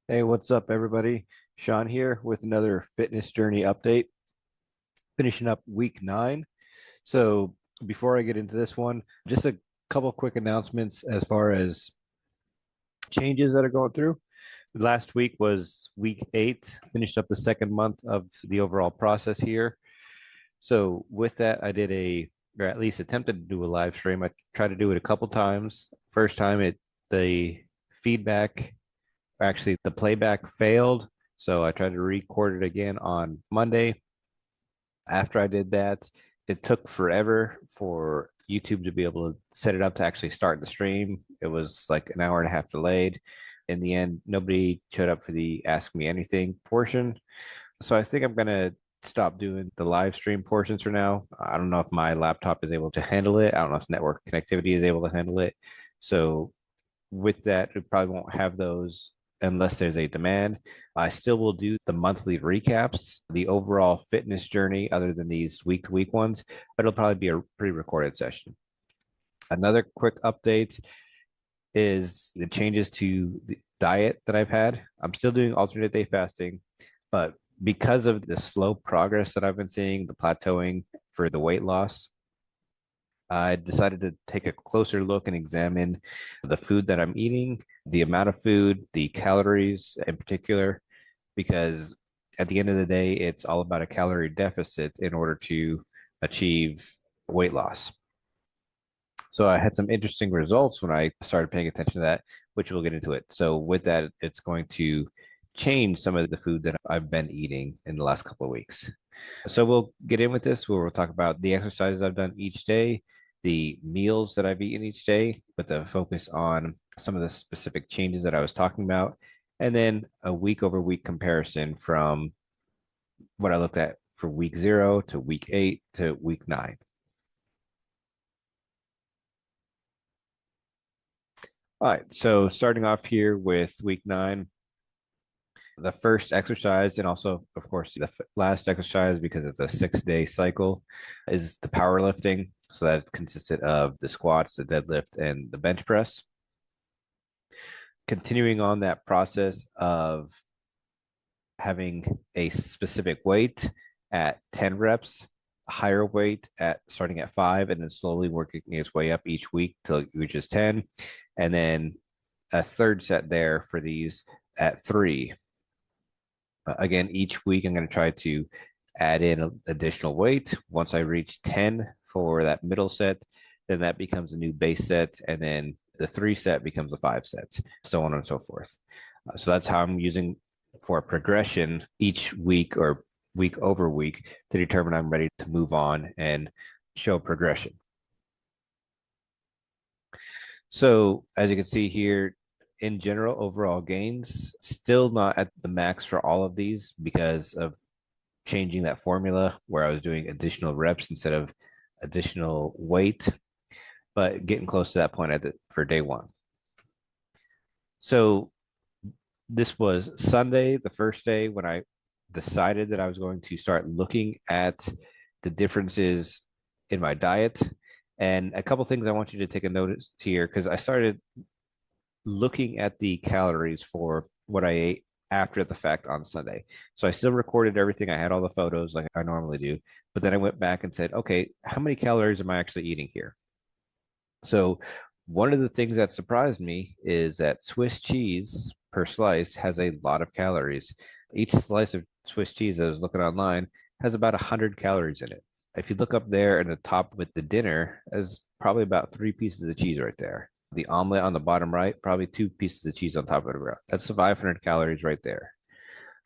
Hey, what's up, everybody? Sean here with another fitness journey update, finishing up week 9. So, before I get into this one, just a couple quick announcements as far as changes that are going through. Last week was week 8, finished up the second month of the overall process here. So, with that, I did or at least attempted to do a live stream. I tried to do it a couple times. First time, the feedback actually the playback failed, so I tried to record it again on Monday. After I did that, it took forever for YouTube to be able to set it up to actually start the stream. It was like an hour and a half delayed. In the end, nobody showed up for the ask me anything portion. So I think I'm gonna stop doing the live stream portions for now. I don't know if my laptop is able to handle it. I don't know if network connectivity is able to handle it. So with that, we probably won't have those unless there's a demand. I still will do the monthly recaps, the overall fitness journey, other than these week to week ones, but it'll probably be a pre recorded session. Another quick update is the changes to the diet that I've had. I'm still doing alternate day fasting, but because of the slow progress that I've been seeing, the plateauing for the weight loss, I decided to take a closer look and examine the food that I'm eating, the amount of food, the calories in particular, because at the end of the day, it's all about a calorie deficit in order to achieve weight loss. So I had some interesting results when I started paying attention to that, which we'll get into it. So with that, it's going to change some of the food that I've been eating in the last couple of weeks. So we'll get in with this where we'll talk about the exercises I've done each day, the meals that I've eaten each day, with a focus on some of the specific changes that I was talking about, and then a week over week comparison from what I looked at for week 0 to week 8 to week 9. All right, so starting off here with week 9, the first exercise, and also, of course, the last exercise, because it's a 6-day cycle, is the powerlifting. So that consisted of the squats, the deadlift, and the bench press. Continuing on that process of having a specific weight at 10 reps, a higher weight at starting at 5, and then slowly working its way up each week till it reaches 10. And then a third set there for these at 3. Again, each week I'm going to try to add in additional weight. Once I reach 10 for that middle set, then that becomes a new base set. And then the 3 set becomes a 5 set, so on and so forth. So that's how I'm using for progression each week or week over week to determine I'm ready to move on and show progression. So as you can see here, in general, overall gains still not at the max for all of these because of changing that formula where I was doing additional reps instead of additional weight, but getting close to that point for day 1. So this was Sunday, the first day when I decided that I was going to start looking at the differences in my diet. And a couple things I want you to take a notice here because I started looking at the calories for what I ate after the fact on Sunday. So I still recorded everything. I had all the photos like I normally do, but then I went back and said, okay, how many calories am I actually eating here? So one of the things that surprised me is that Swiss cheese per slice has a lot of calories. Each slice of Swiss cheese I was looking online has about 100 calories in it. If you look up there in the top with the dinner, there's probably about 3 pieces of cheese right there. The omelet on the bottom right, probably 2 pieces of cheese on top of it. That's 500 calories right there.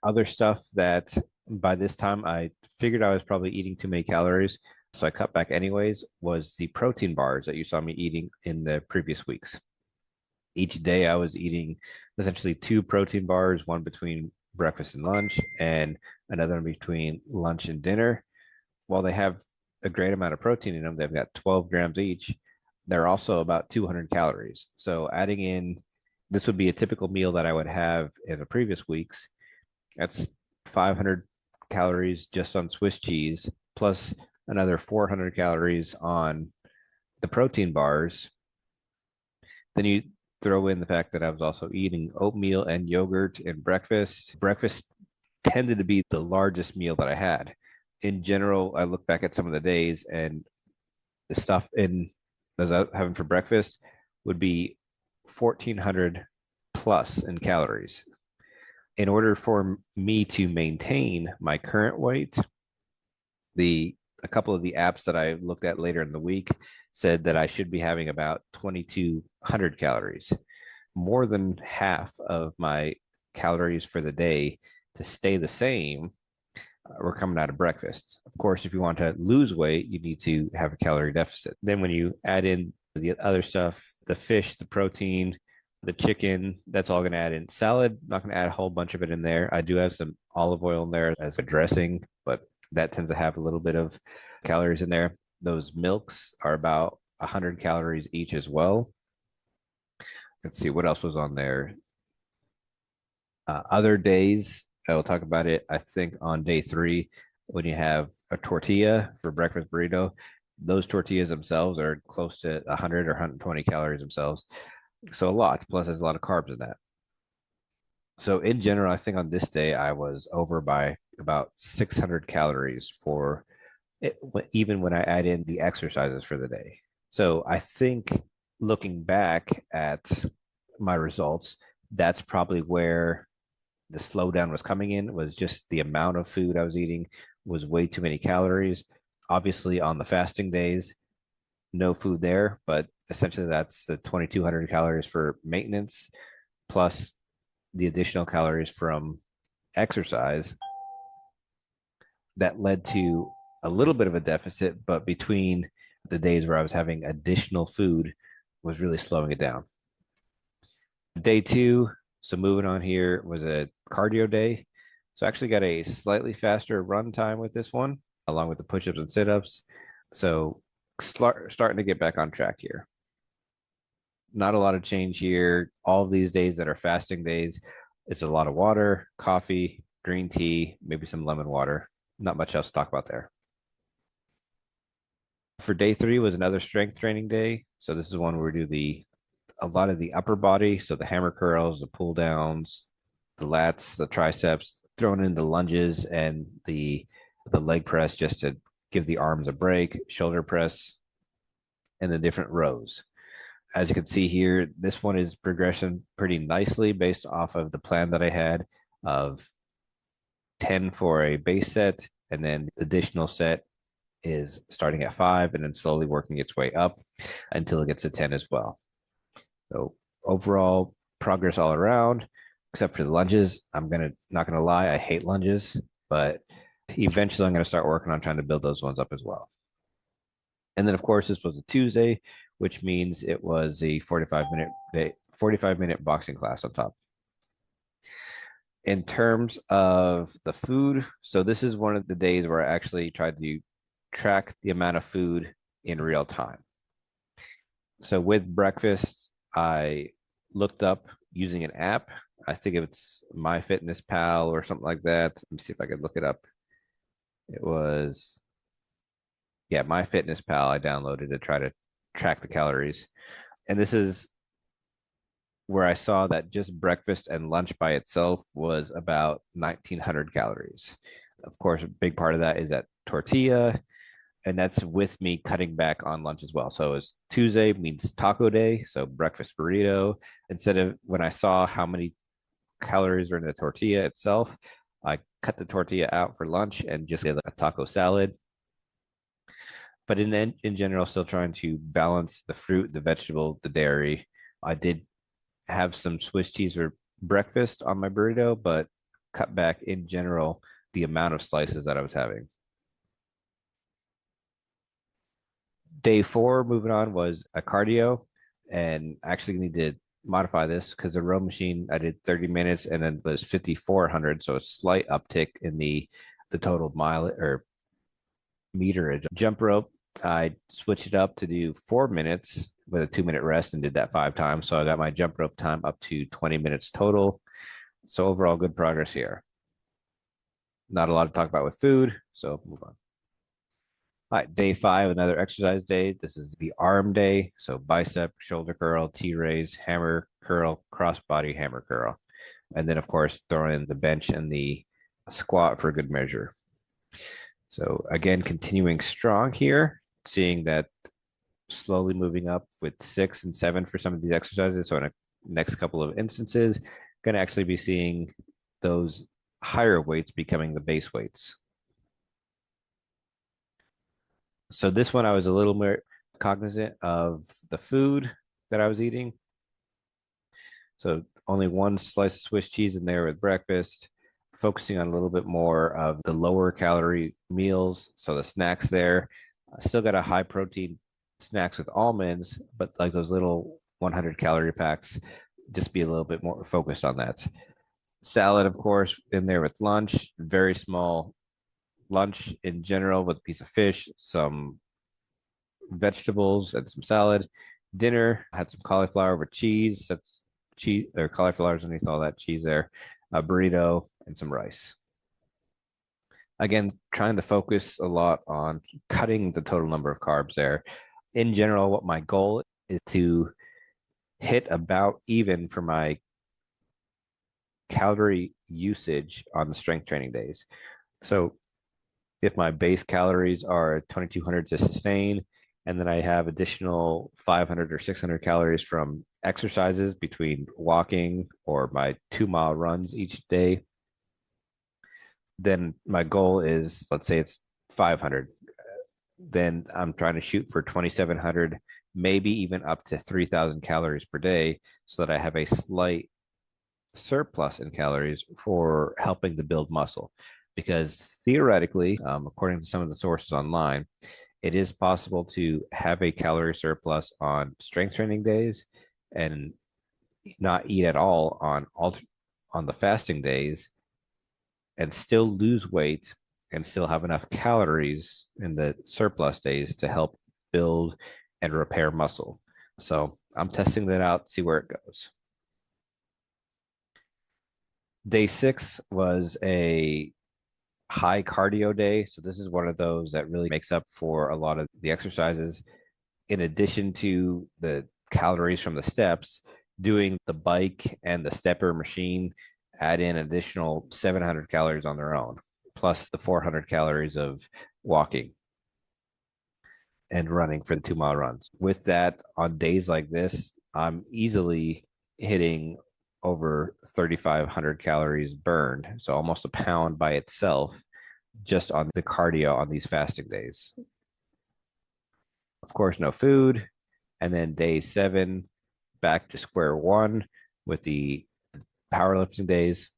Other stuff that by this time I figured I was probably eating too many calories, so I cut back anyways, was the protein bars that you saw me eating in the previous weeks. Each day I was eating essentially 2 protein bars, one between breakfast and lunch, and another between lunch and dinner. While they have a great amount of protein in them, they've got 12 grams each. They're also about 200 calories. So adding in, this would be a typical meal that I would have in the previous weeks. That's 500 calories just on Swiss cheese, plus another 400 calories on the protein bars. Then you throw in the fact that I was also eating oatmeal and yogurt in breakfast. Breakfast tended to be the largest meal that I had. In general, I look back at some of the days and the stuff in as I was having for breakfast would be 1400 plus in calories. In order for me to maintain my current weight, the a couple of the apps that I looked at later in the week said that I should be having about 2200 calories, more than half of my calories for the day to stay the same. We're coming out of breakfast. Of course, if you want to lose weight, you need to have a calorie deficit. Then, when you add in the other stuff, the fish, the protein, the chicken, that's all going to add in. Salad, not going to add a whole bunch of it in there. I do have some olive oil in there as a dressing, but that tends to have a little bit of calories in there. Those milks are about 100 calories each as well. Let's see what else was on there. Other days, I will talk about it. I think on day 3, when you have a tortilla for breakfast burrito, those tortillas themselves are close to 100 or 120 calories themselves. So a lot. Plus, there's a lot of carbs in that. So in general, I think on this day I was over by about 600 calories for it, even when I add in the exercises for the day. So I think looking back at my results, that's probably where the slowdown was coming in, was just the amount of food I was eating was way too many calories. Obviously, on the fasting days, no food there, but essentially that's the 2200 calories for maintenance plus the additional calories from exercise that led to a little bit of a deficit, but between the days where I was having additional food was really slowing it down. Day 2, so moving on here, was a cardio day. So I actually got a slightly faster run time with this one, along with the push-ups and sit-ups. So starting to get back on track here. Not a lot of change here. All of these days that are fasting days, it's a lot of water, coffee, green tea, maybe some lemon water. Not much else to talk about there. For day 3 was another strength training day. So this is one where we do a lot of the upper body. So the hammer curls, the pull downs, the lats, the triceps, thrown in the lunges and the leg press just to give the arms a break, shoulder press, and the different rows. As you can see here, this one is progressing pretty nicely based off of the plan that I had of 10 for a base set, and then the additional set is starting at 5 and then slowly working its way up until it gets to 10 as well. So overall progress all around, except for the lunges. Not gonna lie, I hate lunges, but eventually I'm gonna start working on trying to build those ones up as well. And then of course this was a Tuesday, which means it was a 45-minute boxing class on top. In terms of the food, so this is one of the days where I actually tried to track the amount of food in real time. So with breakfast, I looked up using an app. I think it's MyFitnessPal or something like that. Let me see if I could look it up. It was, yeah, MyFitnessPal. I downloaded to try to track the calories. And this is where I saw that just breakfast and lunch by itself was about 1900 calories. Of course, a big part of that is that tortilla, and that's with me cutting back on lunch as well. So it's Tuesday means taco day, so breakfast burrito. Instead of when I saw how many calories are in the tortilla itself, I cut the tortilla out for lunch and just did a taco salad. But in general, still trying to balance the fruit, the vegetable, the dairy. I did have some Swiss cheese for breakfast on my burrito, but cut back in general the amount of slices that I was having. Day 4, moving on, was a cardio, and I actually need to modify this because the row machine I did 30 minutes and then was 5400, so a slight uptick in the total mile or meterage. Jump rope, I switched it up to do 4 minutes with a 2-minute rest and did that 5 times. So I got my jump rope time up to 20 minutes total. So overall, good progress here. Not a lot to talk about with food, so move on. All right, day five, another exercise day. This is the arm day. So bicep, shoulder curl, T raise, hammer curl, cross body hammer curl. And then, of course, throw in the bench and the squat for good measure. So, again, continuing strong here, seeing that slowly moving up with 6 and 7 for some of these exercises. So, in a next couple of instances, going to actually be seeing those higher weights becoming the base weights. So this one I was a little more cognizant of the food that I was eating. So only one slice of Swiss cheese in there with breakfast, focusing on a little bit more of the lower calorie meals. So the snacks there, I still got a high protein snacks with almonds, but like those little 100 calorie packs, just be a little bit more focused on that. Salad, of course, in there with lunch, very small lunch in general with a piece of fish, some vegetables and some salad. Dinner, I had some cauliflower with cheese. That's cheese or cauliflowers underneath all that cheese there. A burrito and some rice. Again, trying to focus a lot on cutting the total number of carbs there. In general, what my goal is to hit about even for my calorie usage on the strength training days. So if my base calories are 2,200 to sustain, and then I have additional 500 or 600 calories from exercises between walking or my 2 mile runs each day, then my goal is, let's say it's 500. Then I'm trying to shoot for 2,700, maybe even up to 3,000 calories per day so that I have a slight surplus in calories for helping to build muscle. Because theoretically, according to some of the sources online, it is possible to have a calorie surplus on strength training days and not eat at all on the fasting days and still lose weight and still have enough calories in the surplus days to help build and repair muscle. So I'm testing that out, see where it goes. Day six was a high cardio day. So this is one of those that really makes up for a lot of the exercises. In addition to the calories from the steps, doing the bike and the stepper machine add in additional 700 calories on their own, plus the 400 calories of walking and running for the 2 mile runs. With that, on days like this, I'm easily hitting over 3,500 calories burned. So almost a pound by itself just on the cardio on these fasting days. Of course, no food. And then day seven, back to square one with the powerlifting days.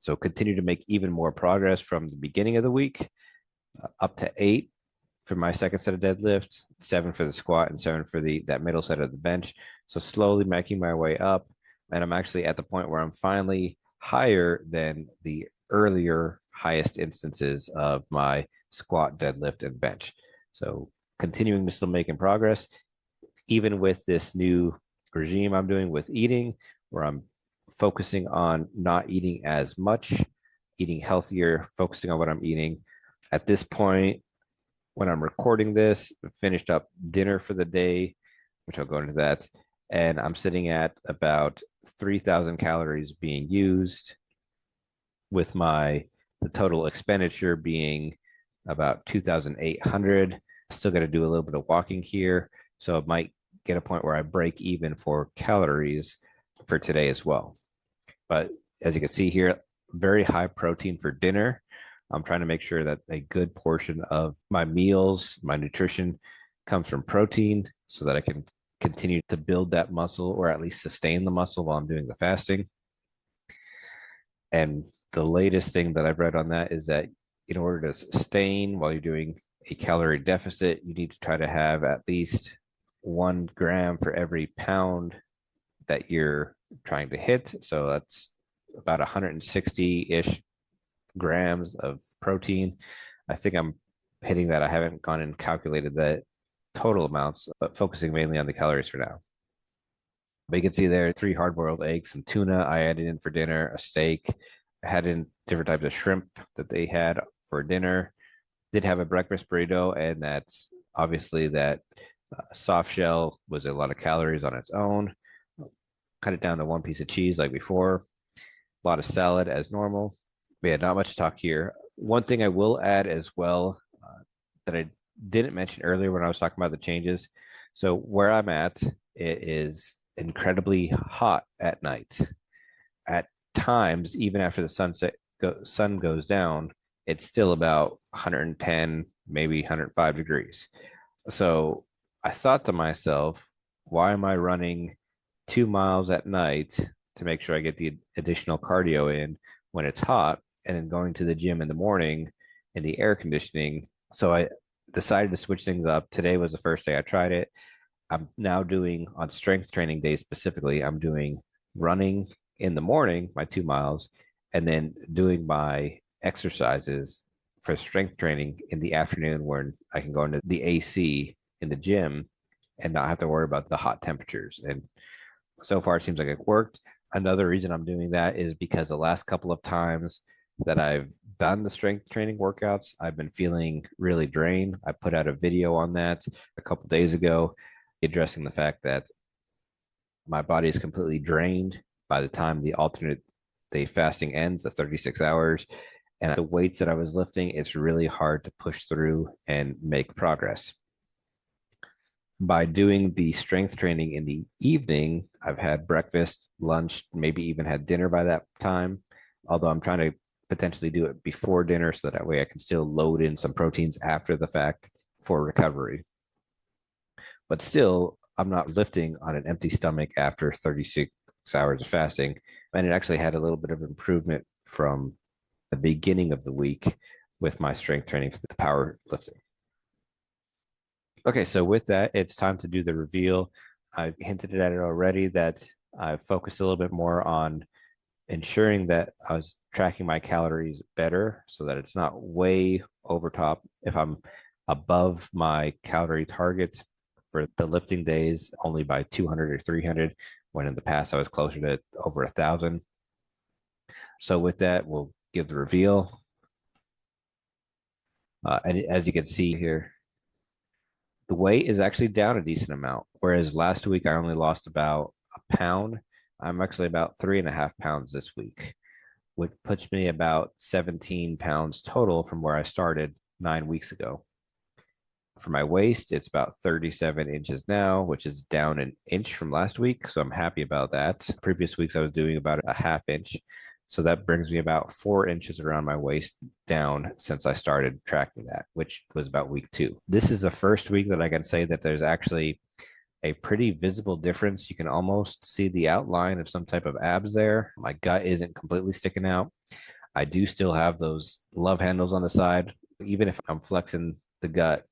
So continue to make even more progress from the beginning of the week, up to 8 for my second set of deadlifts, 7 for the squat, and 7 for that middle set of the bench. So slowly making my way up. And I'm actually at the point where I'm finally higher than the earlier highest instances of my squat, deadlift, and bench. So continuing to still making progress, even with this new regime I'm doing with eating, where I'm focusing on not eating as much, eating healthier, focusing on what I'm eating. At this point, when I'm recording this, I finished up dinner for the day, which I'll go into that. And I'm sitting at about 3,000 calories being used, with the total expenditure being about 2,800. Still got to do a little bit of walking here. So it might get a point where I break even for calories for today as well. But as you can see here, very high protein for dinner. I'm trying to make sure that a good portion of my meals, my nutrition comes from protein so that I can continue to build that muscle or at least sustain the muscle while I'm doing the fasting. And the latest thing that I've read on that is that in order to sustain while you're doing a calorie deficit, you need to try to have at least 1 gram for every pound that you're trying to hit. So that's about 160-ish grams of protein. I think I'm hitting that. I haven't gone and calculated the total amounts, but focusing mainly on the calories for now. But you can see there 3 hard-boiled eggs, some tuna I added in for dinner, a steak. I had in different types of shrimp that they had for dinner, Did have a breakfast burrito, and that's obviously that soft shell was a lot of calories on its own. Cut it down to one piece of cheese like before. A lot of salad as normal. But yeah, not much to talk here. One thing I will add as well that I didn't mention earlier when I was talking about the changes. So where I'm at, it is incredibly hot at night. At times, even after the sun goes down, it's still about 110, maybe 105 degrees. So I thought to myself, why am I running 2 miles at night to make sure I get the additional cardio in when it's hot, and then going to the gym in the morning in the air conditioning? So I decided to switch things up. Today was the first day I tried it. I'm now doing on strength training days specifically, I'm doing running in the morning, my 2 miles, and then doing my exercises for strength training in the afternoon when I can go into the AC in the gym and not have to worry about the hot temperatures. And so far, it seems like it worked. Another reason I'm doing that is because the last couple of times that I've done the strength training workouts, I've been feeling really drained. I put out a video on that a couple days ago, addressing the fact that my body is completely drained by the time the alternate day fasting ends, the 36 hours. And the weights that I was lifting, it's really hard to push through and make progress. By doing the strength training in the evening, I've had breakfast, lunch, maybe even had dinner by that time. Although I'm trying to potentially do it before dinner so that way I can still load in some proteins after the fact for recovery. But still, I'm not lifting on an empty stomach after 36 hours of fasting. And it actually had a little bit of improvement from the beginning of the week with my strength training for the power lifting. Okay, so with that, it's time to do the reveal. I hinted at it already that I focused a little bit more on ensuring that I was tracking my calories better so that it's not way over top. If I'm above my calorie target for the lifting days, only by 200 or 300, when in the past I was closer to over 1,000. So with that, we'll give the reveal. And as you can see here, the weight is actually down a decent amount. Whereas last week I only lost about a pound. I'm actually about 3.5 pounds this week, which puts me about 17 pounds total from where I started 9 weeks ago. For my waist, it's about 37 inches now, which is down an inch from last week. So I'm happy about that. Previous weeks I was doing about a half inch. So that brings me about 4 inches around my waist down since I started tracking that, which was about week 2. This is the first week that I can say that there's actually a pretty visible difference. You can almost see the outline of some type of abs there. My gut isn't completely sticking out. I do still have those love handles on the side. Even if I'm flexing the gut,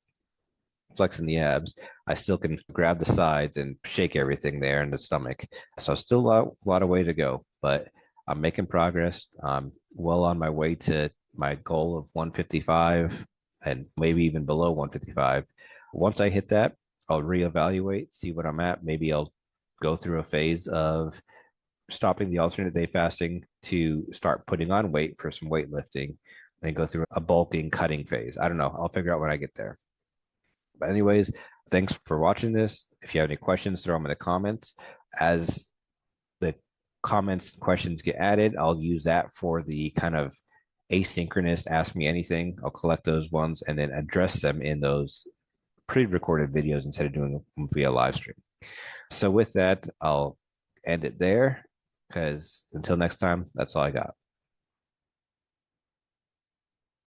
flexing the abs, I still can grab the sides and shake everything there in the stomach. So still a lot of way to go, but I'm making progress. I'm well on my way to my goal of 155 and maybe even below 155. Once I hit that, I'll reevaluate, see what I'm at. Maybe I'll go through a phase of stopping the alternate day fasting to start putting on weight for some weightlifting, and go through a bulking cutting phase. I don't know. I'll figure out when I get there. But anyways, thanks for watching this. If you have any questions, throw them in the comments. As the comments and questions get added, I'll use that for the kind of asynchronous ask me anything. I'll collect those ones and then address them in those pre-recorded videos instead of doing them via live stream. So with that, I'll end it there because until next time, that's all I got.